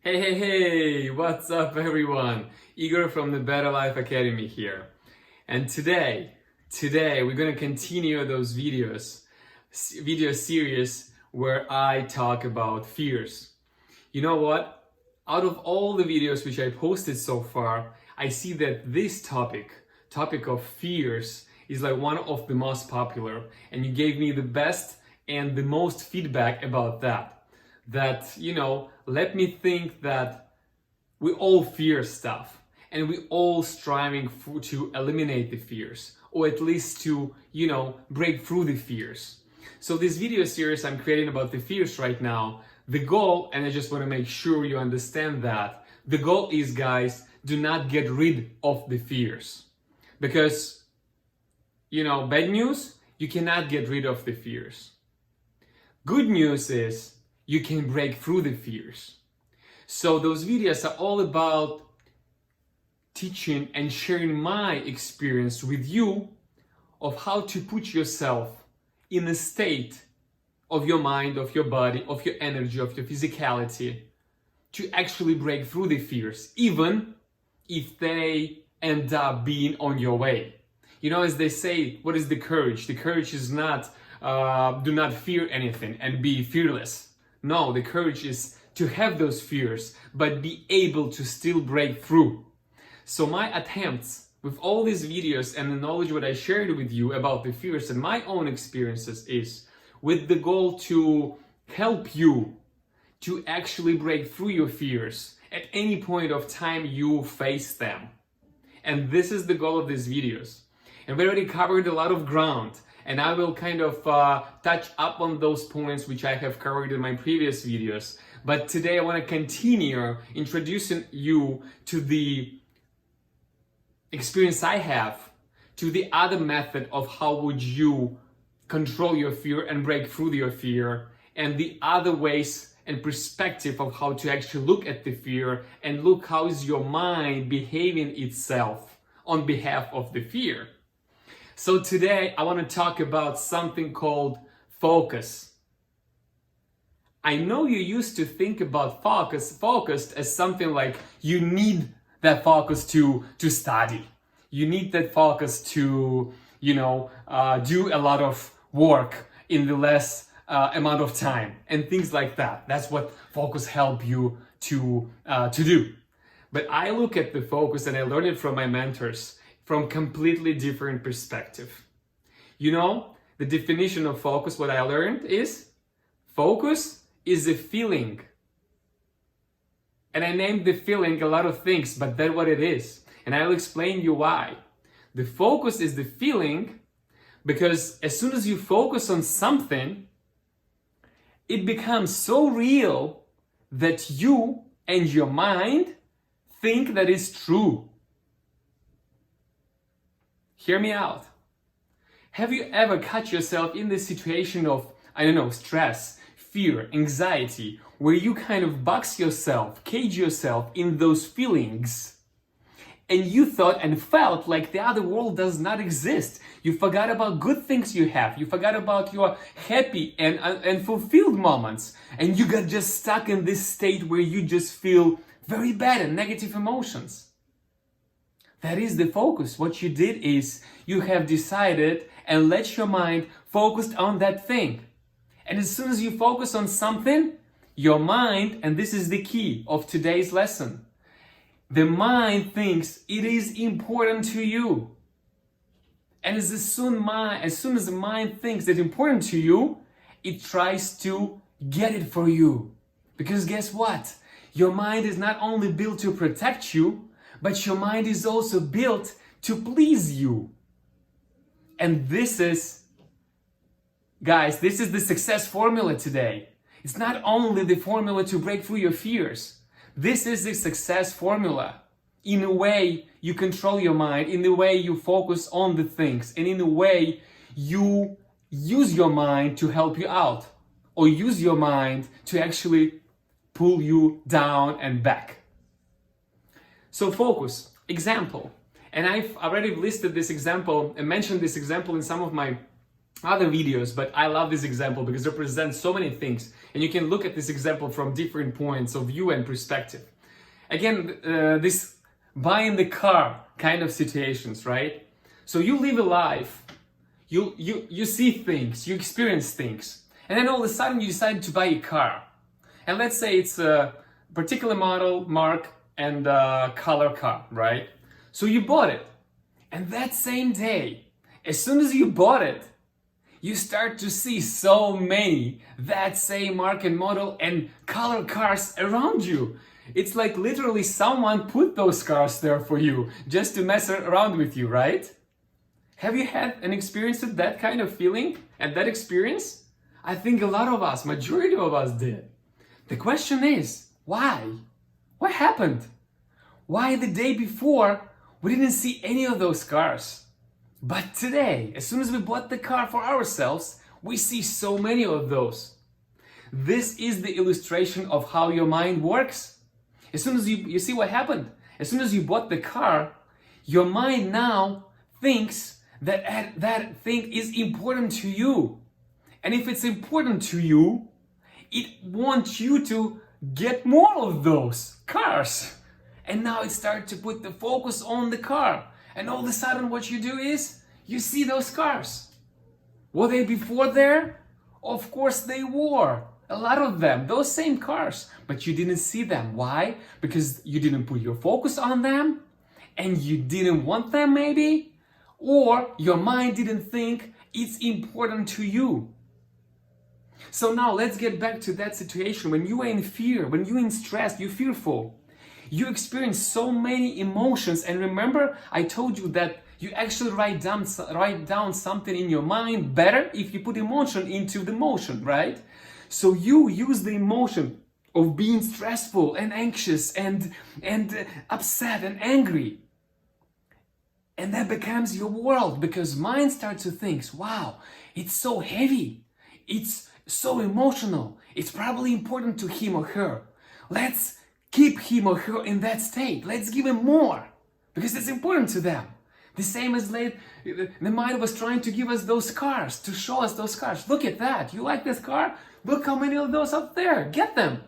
Hey, what's up everyone? Igor from the Better Life Academy here. And today we're gonna continue those video series where I talk about fears. You know what? Out of all the videos which I posted so far, I see that this topic of fears is like one of the most popular, and you gave me the best and the most feedback about that. Let me think that we all fear stuff and we all striving to eliminate the fears, or at least to, break through the fears. So this video series I'm creating about the fears right now, the goal, and I just want to make sure you understand that, the goal is, guys, do not get rid of the fears. Because, bad news, you cannot get rid of the fears. Good news is, you can break through the fears. So those videos are all about teaching and sharing my experience with you of how to put yourself in a state of your mind, of your body, of your energy, of your physicality, to actually break through the fears, even if they end up being on your way. As they say, what is the courage? The courage is not, do not fear anything and be fearless. No, the courage is to have those fears, but be able to still break through. So my attempts with all these videos and the knowledge what I shared with you about the fears and my own experiences is with the goal to help you to actually break through your fears at any point of time you face them. And this is the goal of these videos. And we already covered a lot of ground. And I will kind of touch up on those points which I have covered in my previous videos. But today I want to continue introducing you to the experience I have, to the other method of how would you control your fear and break through your fear, and the other ways and perspective of how to actually look at the fear and look how is your mind behaving itself on behalf of the fear. So today I want to talk about something called focus. I know you used to think about focused as something like you need that focus to study. You need that focus to, do a lot of work in the less amount of time and things like that. That's what focus help you to do. But I look at the focus, and I learned it from my mentors, from completely different perspective. The definition of focus, what I learned is, focus is a feeling. And I named the feeling a lot of things, but that's what it is. And I'll explain you why. The focus is the feeling because as soon as you focus on something, it becomes so real that you and your mind think that it's true. Hear me out. Have you ever caught yourself in this situation of, stress, fear, anxiety, where you kind of box yourself, cage yourself in those feelings, and you thought and felt like the other world does not exist? You forgot about good things you have. You forgot about your happy and fulfilled moments, and you got just stuck in this state where you just feel very bad and negative emotions. That is the focus. What you did is you have decided and let your mind focus on that thing. And as soon as you focus on something, your mind, and this is the key of today's lesson, the mind thinks it is important to you. And as soon as the mind thinks it's important to you, it tries to get it for you. Because guess what? Your mind is not only built to protect you, but your mind is also built to please you. And this is the success formula today. It's not only the formula to break through your fears. This is the success formula. In a way, you control your mind. In a way, you focus on the things. And in a way, you use your mind to help you out. Or use your mind to actually pull you down and back. So focus, example. And I've already listed this example and mentioned this example in some of my other videos, but I love this example because it represents so many things, and you can look at this example from different points of view and perspective. Again, this buying the car kind of situations, right? So you live a life, you see things, you experience things, and then all of a sudden you decide to buy a car. And let's say it's a particular model, mark, and color car, right? So you bought it, and that same day, as soon as you bought it, you start to see so many that same mark and model and color cars around you. It's like literally someone put those cars there for you just to mess around with you, right? Have you had an experience with that kind of feeling and that experience? I think a lot of us, majority of us did. The question is, why? What happened? Why the day before we didn't see any of those cars? But today, as soon as we bought the car for ourselves, we see so many of those. This is the illustration of how your mind works. As soon as you see what happened, as soon as you bought the car, your mind now thinks that that thing is important to you. And if it's important to you, it wants you to get more of those cars. And now it starts to put the focus on the car. And all of a sudden what you do is, you see those cars. Were they before there? Of course they were. A lot of them, those same cars. But you didn't see them. Why? Because you didn't put your focus on them, and you didn't want them maybe, or your mind didn't think it's important to you. So now let's get back to that situation when you are in fear, when you're in stress, you're fearful. You experience so many emotions, and remember I told you that you actually write down something in your mind better if you put emotion into the motion, right? So you use the emotion of being stressful and anxious and upset and angry. And that becomes your world, because mind starts to think, wow, it's so heavy. It's so emotional. It's probably important to him or her. Let's keep him or her in that state. Let's give him more, because it's important to them. The same as the mind was trying to give us those cars, to show us those cars. Look at that. You like this car? Look how many of those up there. Get them.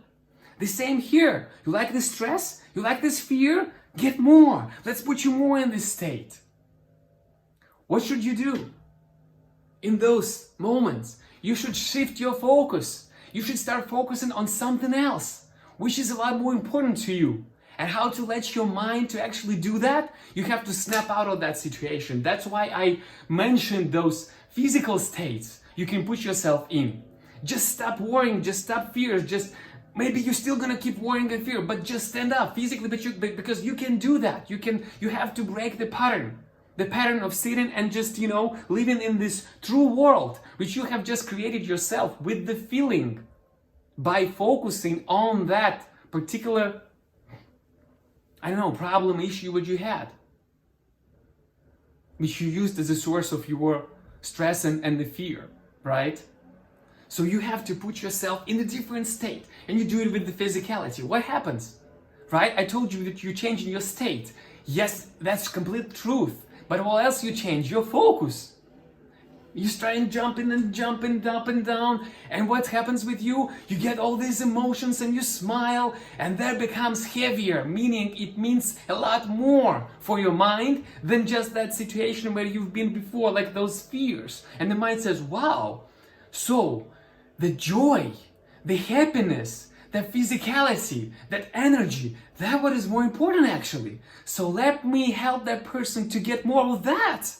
The same here. You like this stress? You like this fear? Get more. Let's put you more in this state. What should you do in those moments? You should shift your focus. You should start focusing on something else, which is a lot more important to you. And how to let your mind to actually do that? You have to snap out of that situation. That's why I mentioned those physical states you can put yourself in. Just stop worrying, just stop fears, maybe you're still gonna keep worrying and fear, but just stand up physically, because you can do that. You have to break the pattern of sitting and just, living in this true world, which you have just created yourself with the feeling, by focusing on that particular, problem, issue which you had, which you used as a source of your stress and the fear, right? So you have to put yourself in a different state, and you do it with the physicality. What happens, right? I told you that you're changing your state. Yes, that's complete truth. But what else you change? Your focus. You start jumping up and down, and what happens with you? You get all these emotions and you smile, and that becomes heavier, meaning it means a lot more for your mind than just that situation where you've been before, like those fears. And the mind says, wow, so the joy, the happiness, that physicality, that energy, that what is more important actually. So let me help that person to get more of that,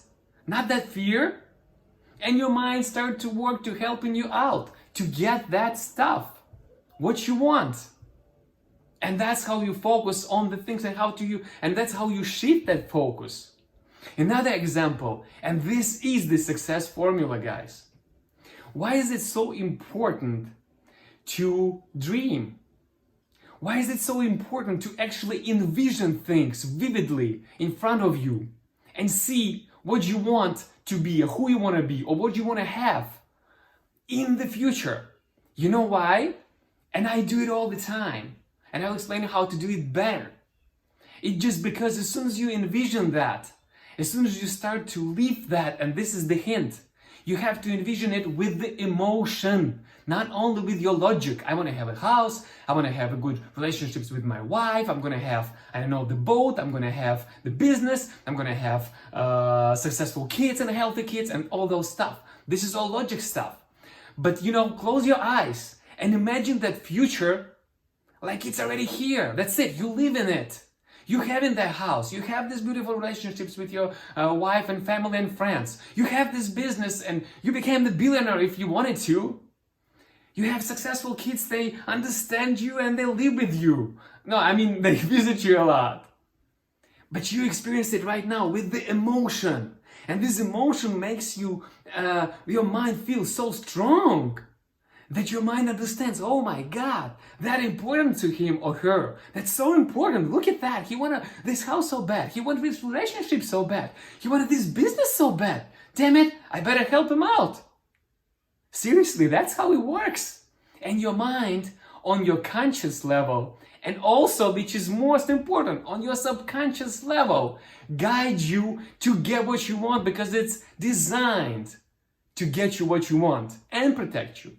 not that fear. And your mind start to work to helping you out to get that stuff, what you want. And that's how you focus on the things, and that's how you shift that focus. Another example, and this is the success formula, guys. Why is it so important to dream? Why is it so important to actually envision things vividly in front of you and see what you want to be, or who you want to be, or what you want to have in the future? You know why? And I do it all the time. And I'll explain how to do it better. It's just because as soon as you envision that, as soon as you start to live that, and this is the hint, You have to envision it with the emotion, not only with your logic. I want to have a house, I want to have a good relationships with my wife, I'm going to have, I don't know, the boat, I'm going to have the business, I'm going to have successful kids and healthy kids and all those stuff. This is all logic stuff. But close your eyes and imagine that future like it's already here. That's it. You live in it. You have in that house. You have these beautiful relationships with your wife and family and friends. You have this business and you became the billionaire if you wanted to. You have successful kids. They understand you and they live with you. No, I mean, they visit you a lot. But you experience it right now with the emotion. And this emotion makes you, your mind feel so strong that your mind understands, oh my God, that important to him or her. That's so important. Look at that. He wanted this house so bad. He wanted this relationship so bad. He wanted this business so bad. Damn it, I better help him out. Seriously, that's how it works. And your mind on your conscious level, and also, which is most important, on your subconscious level, guides you to get what you want because it's designed to get you what you want and protect you.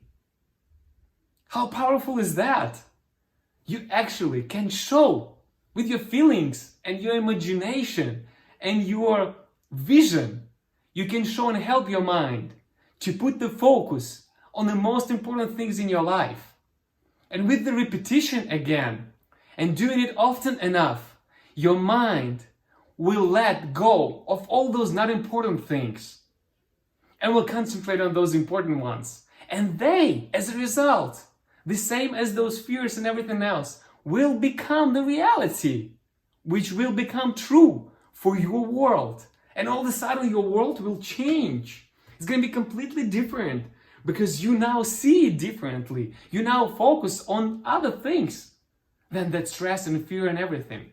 How powerful is that? You actually can show with your feelings and your imagination and your vision. You can show and help your mind to put the focus on the most important things in your life. And with the repetition again, and doing it often enough, your mind will let go of all those not important things and will concentrate on those important ones. And they, as a result, the same as those fears and everything else, will become the reality, which will become true for your world. And all of a sudden your world will change. It's going to be completely different because you now see it differently. You now focus on other things than that stress and fear and everything.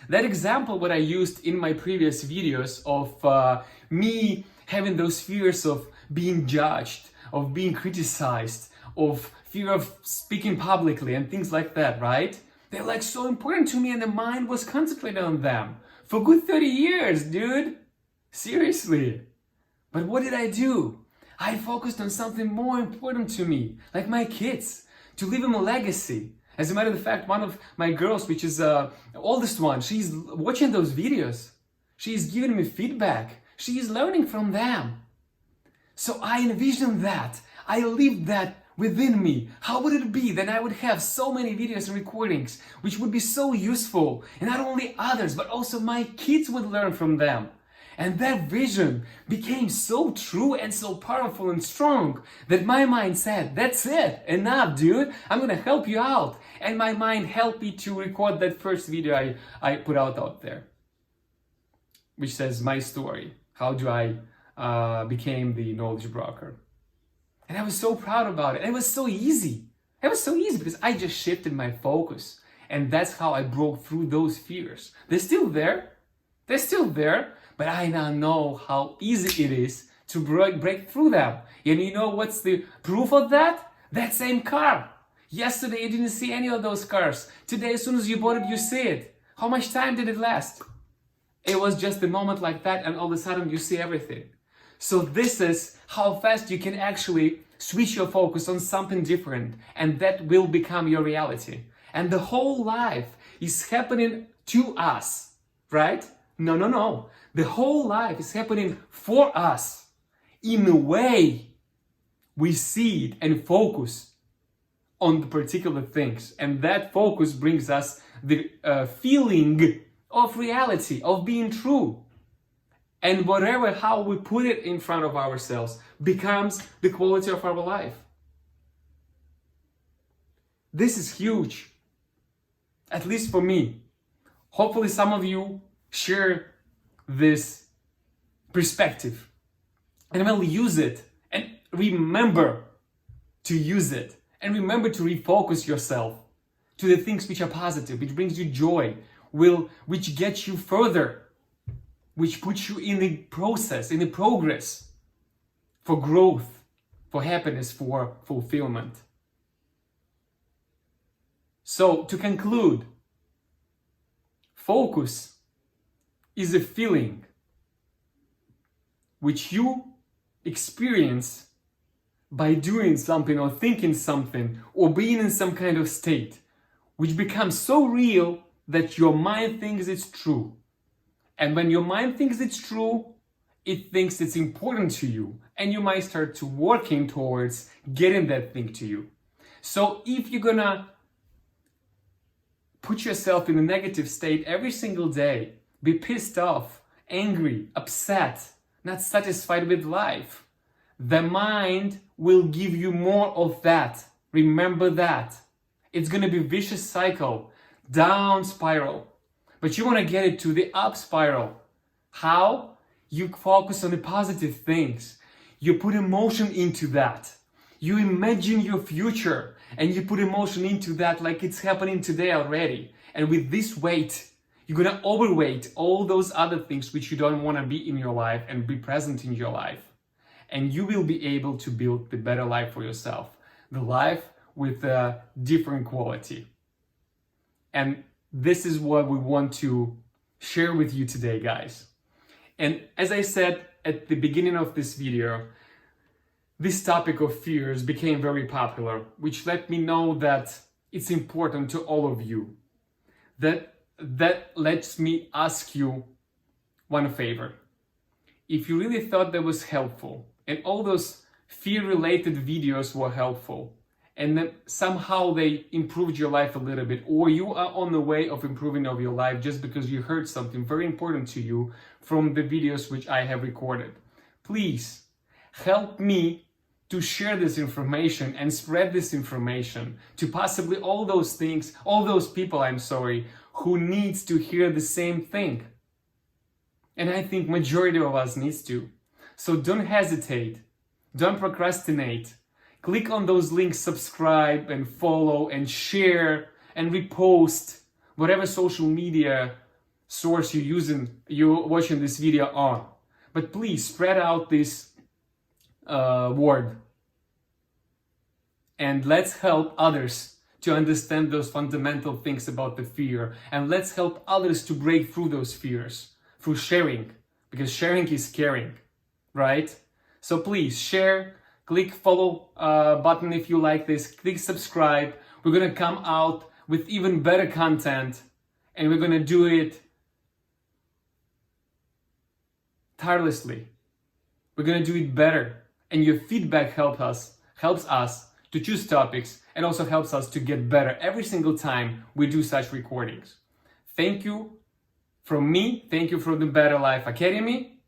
That example what I used in my previous videos of me having those fears of being judged, of being criticized, of fear of speaking publicly and things like that, right? They're like so important to me and the mind was concentrated on them for good 30 years, dude. Seriously. But what did I do? I focused on something more important to me, like my kids, to leave them a legacy. As a matter of fact, one of my girls, which is the oldest one, she's watching those videos. She's giving me feedback. She's learning from them. So I envisioned that. I lived that within me. How would it be? Then I would have so many videos and recordings, which would be so useful. And not only others, but also my kids would learn from them. And that vision became so true and so powerful and strong that my mind said, that's it, enough, dude. I'm going to help you out. And my mind helped me to record that first video I put out there, which says my story. How do I became the knowledge broker? And I was so proud about it. And it was so easy. It was so easy because I just shifted my focus. And that's how I broke through those fears. They're still there. They're still there. But I now know how easy it is to break through them. And you know what's the proof of that? That same car. Yesterday you didn't see any of those cars. Today as soon as you bought it, you see it. How much time did it last? It was just a moment like that and all of a sudden you see everything. So this is how fast you can actually switch your focus on something different and that will become your reality. And the whole life is happening to us, right? No. The whole life is happening for us. In a way, we see it and focus on the particular things. And that focus brings us the feeling of reality, of being true. And whatever, how we put it in front of ourselves becomes the quality of our life. This is huge. At least for me. Hopefully some of you share this perspective and will use it and remember to use it and remember to refocus yourself to the things which are positive, which brings you joy, which gets you further, which puts you in the process, in the progress for growth, for happiness, for fulfillment. So to conclude, focus is a feeling which you experience by doing something or thinking something or being in some kind of state, which becomes so real that your mind thinks it's true. And when your mind thinks it's true, it thinks it's important to you, and you might start to working towards getting that thing to you. So if you're gonna put yourself in a negative state every single day, be pissed off, angry, upset, not satisfied with life, the mind will give you more of that. Remember that. It's gonna be a vicious cycle, down spiral. But you wanna get it to the up spiral. How? You focus on the positive things. You put emotion into that. You imagine your future and you put emotion into that like it's happening today already. And with this weight, you're gonna overweight all those other things which you don't wanna be in your life and be present in your life. And you will be able to build the better life for yourself. The life with a different quality. And this is what we want to share with you today, guys. And as I said at the beginning of this video, this topic of fears became very popular, which let me know that it's important to all of you. That lets me ask you one favor. If you really thought that was helpful, and all those fear-related videos were helpful, and then somehow they improved your life a little bit, or you are on the way of improving of your life just because you heard something very important to you from the videos which I have recorded, please help me to share this information and spread this information to possibly all those people, who needs to hear the same thing. And I think majority of us needs to. So don't hesitate, don't procrastinate. Click on those links, subscribe and follow and share and repost whatever social media source you're watching this video on. But please spread out this word. And let's help others to understand those fundamental things about the fear. And let's help others to break through those fears through sharing. Because sharing is caring, right? So please share. Click follow button if you like this. Click subscribe. We're gonna come out with even better content, and we're gonna do it tirelessly. We're gonna do it better, and your feedback helps us to choose topics, and also helps us to get better every single time we do such recordings. Thank you from me. Thank you from the Better Life Academy,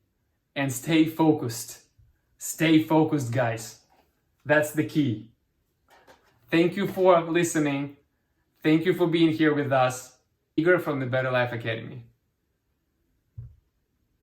and stay focused. Stay focused, guys. That's the key. Thank you for listening. Thank you for being here with us. Igor from the Better Life Academy.